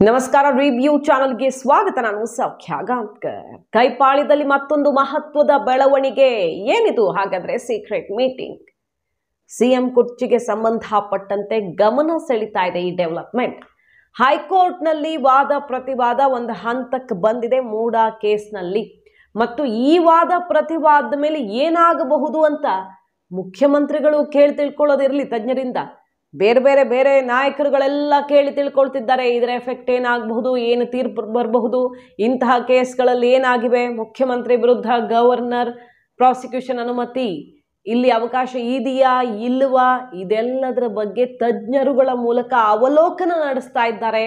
ನಮಸ್ಕಾರ ರಿವ್ಯೂ ಚಾನೆಲ್ಗೆ ಸ್ವಾಗತ. ನಾನು ಸೌಖ್ಯ ಗಾಂವ್ಕರ್. ಕೈಪಾಳ್ಯದಲ್ಲಿ ಮತ್ತೊಂದು ಮಹತ್ವದ ಬೆಳವಣಿಗೆ. ಏನಿದು ಹಾಗಾದ್ರೆ? Secret meeting. ಸಿಎಂ ಕುರ್ಚಿಗೆ ಸಂಬಂಧಪಟ್ಟಂತೆ ಗಮನ ಸೆಳೀತಾ ಇದೆ ಈ ಡೆವಲಪ್ಮೆಂಟ್. ಹೈಕೋರ್ಟ್ನಲ್ಲಿ ವಾದ ಪ್ರತಿವಾದ ಒಂದು ಹಂತಕ್ಕೆ ಬಂದಿದೆ ಮೂಡ ಕೇಸ್ನಲ್ಲಿ. ಮತ್ತು ಈ ವಾದ ಪ್ರತಿವಾದದ ಮೇಲೆ ಏನಾಗಬಹುದು ಅಂತ ಮುಖ್ಯಮಂತ್ರಿಗಳು ಕೇಳಿ ತಿಳ್ಕೊಳ್ಳೋದಿರಲಿ ತಜ್ಞರಿಂದ, ಬೇರೆ ನಾಯಕರುಗಳೆಲ್ಲ ಕೇಳಿ ತಿಳ್ಕೊಳ್ತಿದ್ದಾರೆ. ಇದರ ಎಫೆಕ್ಟ್ ಏನಾಗಬಹುದು, ಏನು ತೀರ್ಪು ಬರಬಹುದು, ಇಂತಹ ಕೇಸ್ಗಳಲ್ಲಿ ಏನಾಗಿವೆ, ಮುಖ್ಯಮಂತ್ರಿ ವಿರುದ್ಧ ಗವರ್ನರ್ ಪ್ರಾಸಿಕ್ಯೂಷನ್ ಅನುಮತಿ, ಇಲ್ಲಿ ಅವಕಾಶ ಇದೆಯಾ ಇಲ್ವಾ, ಇದೆಲ್ಲದರ ಬಗ್ಗೆ ತಜ್ಞರುಗಳ ಮೂಲಕ ಅವಲೋಕನ ನಡೆಸ್ತಾ ಇದ್ದಾರೆ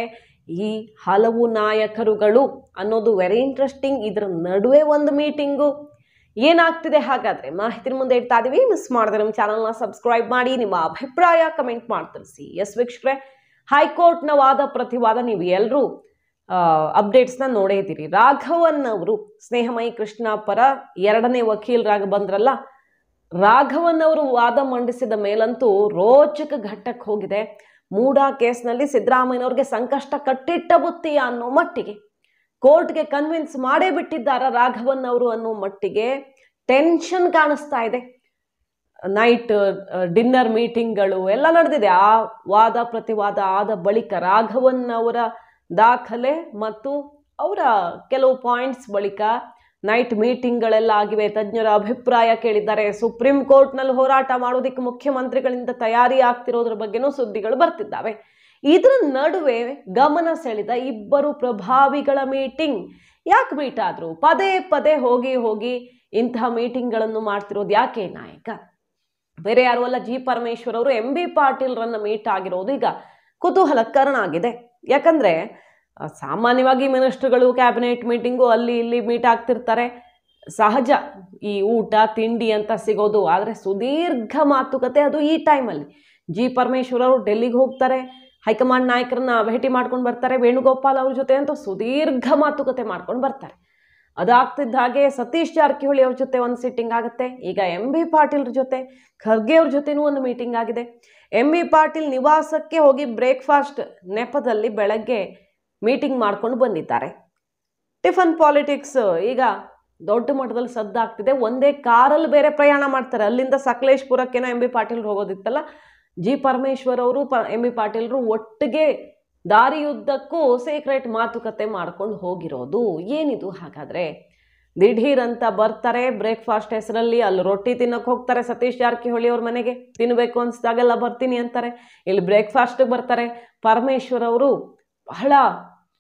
ಈ ಹಲವು ನಾಯಕರುಗಳು ಅನ್ನೋದು ವೆರಿ ಇಂಟ್ರೆಸ್ಟಿಂಗ್. ಇದರ ನಡುವೆ ಒಂದು ಮೀಟಿಂಗು. ಏನಾಗ್ತಿದೆ ಹಾಗಾದ್ರೆ ಮಾಹಿತಿ ಮುಂದೆ ಇಡ್ತಾ ಇದೀವಿ. ಮಿಸ್ ಮಾಡಿದ್ರೆ ನಮ್ಮ ಚಾನಲ್ನ ಸಬ್ಸ್ಕ್ರೈಬ್ ಮಾಡಿ, ನಿಮ್ಮ ಅಭಿಪ್ರಾಯ ಕಮೆಂಟ್ ಮಾಡಿ ತಿಳಿಸಿ. ಎಸ್ ವೀಕ್ಷಕರೇ, ಹೈಕೋರ್ಟ್ನ ವಾದ ಪ್ರತಿವಾದ ನೀವು ಎಲ್ಲರೂ ಅಪ್ಡೇಟ್ಸ್ನ ನೋಡೇ ಇದ್ದೀರಿ. ರಾಘವನ್ ಅವರು ಸ್ನೇಹಮಯಿ ಕೃಷ್ಣ ಪರ ಎರಡನೇ ವಕೀಲರಾಗಿ ಬಂದ್ರಲ್ಲ, ರಾಘವನ್ ಅವರು ವಾದ ಮಂಡಿಸಿದ ಮೇಲಂತೂ ರೋಚಕ ಘಟ್ಟಕ್ಕೆ ಹೋಗಿದೆ. ಮೂಡ ಕೇಸ್ನಲ್ಲಿ ಸಿದ್ದರಾಮಯ್ಯನವ್ರಿಗೆ ಸಂಕಷ್ಟ ಕಟ್ಟಿಟ್ಟ ಬುತ್ತಿ ಅನ್ನೋ ಮಟ್ಟಿಗೆ ಕೋರ್ಟ್ಗೆ ಕನ್ವಿನ್ಸ್ ಮಾಡೇ ಬಿಟ್ಟಿದ್ದಾರೆ ರಾಘವನ್ ಅವರು ಅನ್ನೋ ಮಟ್ಟಿಗೆ ಟೆನ್ಷನ್ ಕಾಣಿಸ್ತಾ ಇದೆ. ನೈಟ್ ಡಿನ್ನರ್ ಮೀಟಿಂಗ್ಗಳು ಎಲ್ಲ ನಡೆದಿದೆ. ಆ ವಾದ ಪ್ರತಿವಾದ ಆದ ಬಳಿಕ ರಾಘವನ್ ಅವರ ದಾಖಲೆ ಮತ್ತು ಅವರ ಕೆಲವು ಪಾಯಿಂಟ್ಸ್ ಬಳಿಕ ನೈಟ್ ಮೀಟಿಂಗ್ಗಳೆಲ್ಲ ಆಗಿವೆ. ತಜ್ಞರ ಅಭಿಪ್ರಾಯ ಕೇಳಿದ್ದಾರೆ. ಸುಪ್ರೀಂ ಕೋರ್ಟ್ನಲ್ಲಿ ಹೋರಾಟ ಮಾಡೋದಕ್ಕೆ ಮುಖ್ಯಮಂತ್ರಿಗಳಿಂದ ತಯಾರಿ ಆಗ್ತಿರೋದ್ರ ಬಗ್ಗೆನೂ ಸುದ್ದಿಗಳು ಬರ್ತಿದ್ದಾವೆ. ಇದರ ನಡುವೆ ಗಮನ ಸೆಳೆದ ಇಬ್ಬರು ಪ್ರಭಾವಿಗಳ ಮೀಟಿಂಗ್. ಯಾಕೆ ಮೀಟ್ ಆದ್ರು? ಪದೇ ಹೋಗಿ ಇಂತಹ ಮೀಟಿಂಗ್ಗಳನ್ನು ಮಾಡ್ತಿರೋದು ಯಾಕೆ ನಾಯಕ? ಬೇರೆ ಯಾರು ಅಲ್ಲ, ಜಿ ಪರಮೇಶ್ವರ್ ಅವರು ಎಂ ಬಿ ಪಾಟೀಲ್ರನ್ನ ಮೀಟ್ ಆಗಿರೋದು ಈಗ ಕುತೂಹಲಕರಣ ಆಗಿದೆ. ಯಾಕಂದ್ರೆ ಸಾಮಾನ್ಯವಾಗಿ ಮಿನಿಸ್ಟರ್ಗಳು ಕ್ಯಾಬಿನೆಟ್ ಮೀಟಿಂಗು ಅಲ್ಲಿ ಇಲ್ಲಿ ಮೀಟ್ ಆಗ್ತಿರ್ತಾರೆ, ಸಹಜ ಈ ಊಟ ತಿಂಡಿ ಅಂತ ಸಿಗೋದು. ಆದರೆ ಸುದೀರ್ಘ ಮಾತುಕತೆ ಅದು ಈ ಟೈಮಲ್ಲಿ. ಜಿ ಪರಮೇಶ್ವರ್ ಅವರು ಡೆಲ್ಲಿಗೆ ಹೋಗ್ತಾರೆ, ಹೈಕಮಾಂಡ್ ನಾಯಕರನ್ನ ಭೇಟಿ ಮಾಡ್ಕೊಂಡು ಬರ್ತಾರೆ, ವೇಣುಗೋಪಾಲ್ ಅವ್ರ ಜೊತೆ ಅಂತ ಸುದೀರ್ಘ ಮಾತುಕತೆ ಮಾಡ್ಕೊಂಡು ಬರ್ತಾರೆ. ಅದಾಗ್ತಿದ್ದ ಹಾಗೆ ಸತೀಶ್ ಜಾರಕಿಹೊಳಿ ಅವ್ರ ಜೊತೆ ಒಂದು ಸಿಟ್ಟಿಂಗ್ ಆಗುತ್ತೆ. ಈಗ ಎಂ ಬಿ ಪಾಟೀಲ್ ಜೊತೆ, ಖರ್ಗೆ ಅವ್ರ ಜೊತೆನೂ ಒಂದು ಮೀಟಿಂಗ್ ಆಗಿದೆ. ಎಂ ಬಿ ಪಾಟೀಲ್ ನಿವಾಸಕ್ಕೆ ಹೋಗಿ ಬ್ರೇಕ್ಫಾಸ್ಟ್ ನೆಪದಲ್ಲಿ ಬೆಳಗ್ಗೆ ಮೀಟಿಂಗ್ ಮಾಡ್ಕೊಂಡು ಬಂದಿದ್ದಾರೆ. ಟಿಫನ್ ಪಾಲಿಟಿಕ್ಸ್ ಈಗ ದೊಡ್ಡ ಮಟ್ಟದಲ್ಲಿ ಸದ್ದಾಗ್ತಿದೆ. ಒಂದೇ ಕಾರಲ್ಲಿ ಬೇರೆ ಪ್ರಯಾಣ ಮಾಡ್ತಾರೆ. ಅಲ್ಲಿಂದ ಸಕಲೇಶ್ಪುರಕ್ಕೇನೋ ಎಂ ಬಿ ಪಾಟೀಲ್ ಹೋಗೋದಿತ್ತಲ್ಲ, ಜಿ ಪರಮೇಶ್ವರ್ ಅವರು ಎಂ ಬಿ ಪಾಟೀಲ್ರು ಒಟ್ಟಿಗೆ ದಾರಿಯುದ್ದಕ್ಕೂ ಸೀಕ್ರೆಟ್ ಮಾತುಕತೆ ಮಾಡ್ಕೊಂಡು ಹೋಗಿರೋದು. ಏನಿದು ಹಾಗಾದ್ರೆ? ದಿಢೀರ್ ಅಂತ ಬರ್ತಾರೆ ಬ್ರೇಕ್ಫಾಸ್ಟ್ ಹೆಸರಲ್ಲಿ, ಅಲ್ಲಿ ರೊಟ್ಟಿ ತಿನ್ನಕ್ಕೆ ಹೋಗ್ತಾರೆ ಸತೀಶ್ ಜಾರಕಿಹೊಳಿ ಅವ್ರ ಮನೆಗೆ. ತಿನ್ನಬೇಕು ಅನ್ಸ್ದಾಗೆಲ್ಲ ಬರ್ತೀನಿ ಅಂತಾರೆ. ಇಲ್ಲಿ ಬ್ರೇಕ್ಫಾಸ್ಟ್ಗೆ ಬರ್ತಾರೆ. ಪರಮೇಶ್ವರ್ ಅವರು ಬಹಳ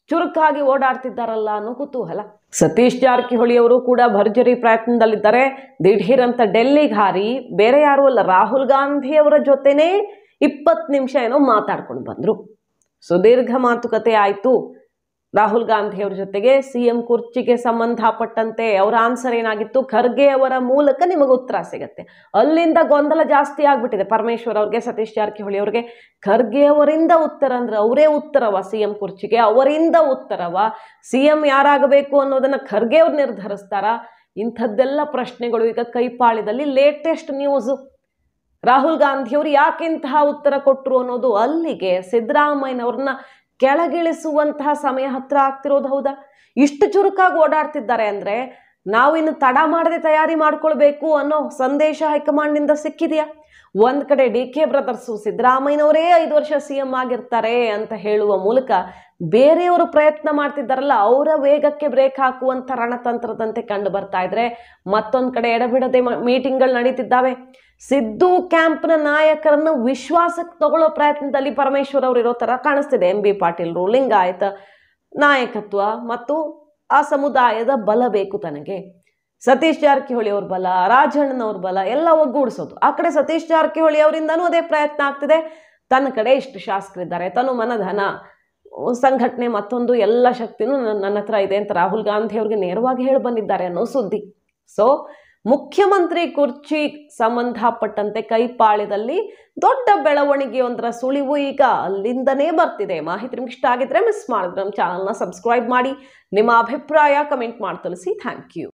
ಚುರುಕಾಗಿ ಓಡಾಡ್ತಿದ್ದಾರಲ್ಲ ಅನ್ನೋ ಕುತೂಹಲ. ಸತೀಶ್ ಜಾರಕಿಹೊಳಿ ಅವರು ಕೂಡ ಭರ್ಜರಿ ಪ್ರಯತ್ನದಲ್ಲಿದ್ದಾರೆ. ದಿಢೀರ್ ಅಂತ ಡೆಲ್ಲಿಗೆ ಹಾರಿ ಬೇರೆ ಯಾರು ಅಲ್ಲ, ರಾಹುಲ್ ಗಾಂಧಿ ಅವರ ಜೊತೆನೇ 20 ನಿಮಿಷ ಏನೋ ಮಾತಾಡ್ಕೊಂಡು ಬಂದ್ರು. ಸುದೀರ್ಘ ಮಾತುಕತೆ ಆಯಿತು ರಾಹುಲ್ ಗಾಂಧಿ ಅವ್ರ ಜೊತೆಗೆ. ಸಿಎಂ ಕುರ್ಚಿಗೆ ಸಂಬಂಧಪಟ್ಟಂತೆ ಅವರ ಆನ್ಸರ್ ಏನಾಗಿತ್ತು? ಖರ್ಗೆ ಅವರ ಮೂಲಕ ನಿಮಗೆ ಉತ್ತರ ಸಿಗತ್ತೆ. ಅಲ್ಲಿಂದ ಗೊಂದಲ ಜಾಸ್ತಿ ಆಗ್ಬಿಟ್ಟಿದೆ ಪರಮೇಶ್ವರ್ ಅವ್ರಿಗೆ, ಸತೀಶ್ ಜಾರಕಿಹೊಳಿ ಅವ್ರಿಗೆ. ಖರ್ಗೆ ಅವರಿಂದ ಉತ್ತರ ಅಂದ್ರೆ ಅವರೇ ಉತ್ತರವ ಸಿಎಂ ಕುರ್ಚಿಗೆ? ಅವರಿಂದ ಉತ್ತರವ? ಸಿಎಂ ಯಾರಾಗಬೇಕು ಅನ್ನೋದನ್ನ ಖರ್ಗೆ ಅವ್ರು ನಿರ್ಧರಿಸ್ತಾರ? ಇಂಥದ್ದೆಲ್ಲ ಪ್ರಶ್ನೆಗಳು ಈಗ ಕೈಪಾಳ್ಯದಲ್ಲಿ. ಲೇಟೆಸ್ಟ್ ನ್ಯೂಸು, ರಾಹುಲ್ ಗಾಂಧಿ ಅವರು ಯಾಕೆಂತಹ ಉತ್ತರ ಕೊಟ್ಟರು ಅನ್ನೋದು ಅಲ್ಲಿಗೆ ಸಿದ್ದರಾಮಯ್ಯನವ್ರನ್ನ ಕೆಳಗಿಳಿಸುವಂತಹ ಸಮಯ ಹತ್ರ ಆಗ್ತಿರೋದು. ಹೌದಾ? ಇಷ್ಟು ಚುರುಕಾಗಿ ಓಡಾಡ್ತಿದ್ದಾರೆ ಅಂದ್ರೆ ನಾವಿನ್ನು ತಡ ಮಾಡದೆ ತಯಾರಿ ಮಾಡ್ಕೊಳ್ಬೇಕು ಅನ್ನೋ ಸಂದೇಶ ಹೈಕಮಾಂಡ್ನಿಂದ ಸಿಕ್ಕಿದೆಯಾ? ಒಂದ್ ಕಡೆ ಡಿ ಕೆ ಬ್ರದರ್ಸು ಸಿದ್ದರಾಮಯ್ಯನವರೇ 5 ವರ್ಷ ಸಿಎಂ ಆಗಿರ್ತಾರೆ ಅಂತ ಹೇಳುವ ಮೂಲಕ ಬೇರೆಯವರು ಪ್ರಯತ್ನ ಮಾಡ್ತಿದ್ದಾರಲ್ಲ, ಅವರ ವೇಗಕ್ಕೆ ಬ್ರೇಕ್ ಹಾಕುವಂತ ರಣತಂತ್ರದಂತೆ ಕಂಡು ಬರ್ತಾ ಇದ್ರೆ, ಮತ್ತೊಂದ್ ಕಡೆ ಎಡಬಿಡದೆ ಮೀಟಿಂಗ್ಗಳು ನಡೀತಿದ್ದಾವೆ. ಸಿದ್ದು ಕ್ಯಾಂಪ್ನ ನಾಯಕರನ್ನು ವಿಶ್ವಾಸಕ್ಕೆ ತಗೊಳ್ಳೋ ಪ್ರಯತ್ನದಲ್ಲಿ ಪರಮೇಶ್ವರ್ ಅವರು ಇರೋ ತರ ಕಾಣಿಸ್ತಿದೆ. ಎಂ ಬಿ ಪಾಟೀಲ್ರು, ಲಿಂಗಾಯತ ನಾಯಕತ್ವ ಮತ್ತು ಆ ಸಮುದಾಯದ ಬಲ ಬೇಕು ತನಗೆ. ಸತೀಶ್ ಜಾರಕಿಹೊಳಿ ಅವ್ರ ಬಲ, ರಾಜಣ್ಣನವ್ರ ಬಲ ಎಲ್ಲ ಒಗ್ಗೂಡಿಸೋದು. ಆ ಕಡೆ ಸತೀಶ್ ಜಾರಕಿಹೊಳಿ ಅವರಿಂದನೂ ಅದೇ ಪ್ರಯತ್ನ ಆಗ್ತಿದೆ. ತನ್ನ ಕಡೆ ಇಷ್ಟು ಶಾಸಕರಿದ್ದಾರೆ, ತನ್ನ ಮನಧನ ಸಂಘಟನೆ ಮತ್ತೊಂದು ಎಲ್ಲ ಶಕ್ತಿನೂ ನನ್ನ ಹತ್ರ ಇದೆ ಅಂತ ರಾಹುಲ್ ಗಾಂಧಿ ಅವ್ರಿಗೆ ನೇರವಾಗಿ ಹೇಳಿ ಬಂದಿದ್ದಾರೆ ಅನ್ನೋ ಸುದ್ದಿ. ಸೊ ಮುಖ್ಯಮಂತ್ರಿ ಕುರ್ಚಿ ಸಂಬಂಧಪಟ್ಟಂತೆ ಕೈಪಾಳ್ಯದಲ್ಲಿ ದೊಡ್ಡ ಬೆಳವಣಿಗೆಯೊಂದರ ಸುಳಿವು ಈಗ ಅಲ್ಲಿಂದನೇ ಬರ್ತಿದೆ. ಮಾಹಿತಿ ನಿಮ್ಗೆ ಇಷ್ಟ ಆಗಿದ್ರೆ ಮಿಸ್ ಮಾಡಿದ್ರೆ ನಮ್ಮ ಚಾನಲ್ನ ಸಬ್ಸ್ಕ್ರೈಬ್ ಮಾಡಿ, ನಿಮ್ಮ ಅಭಿಪ್ರಾಯ ಕಮೆಂಟ್ ಮಾಡಿ ತಿಳಿಸಿ. Thank you.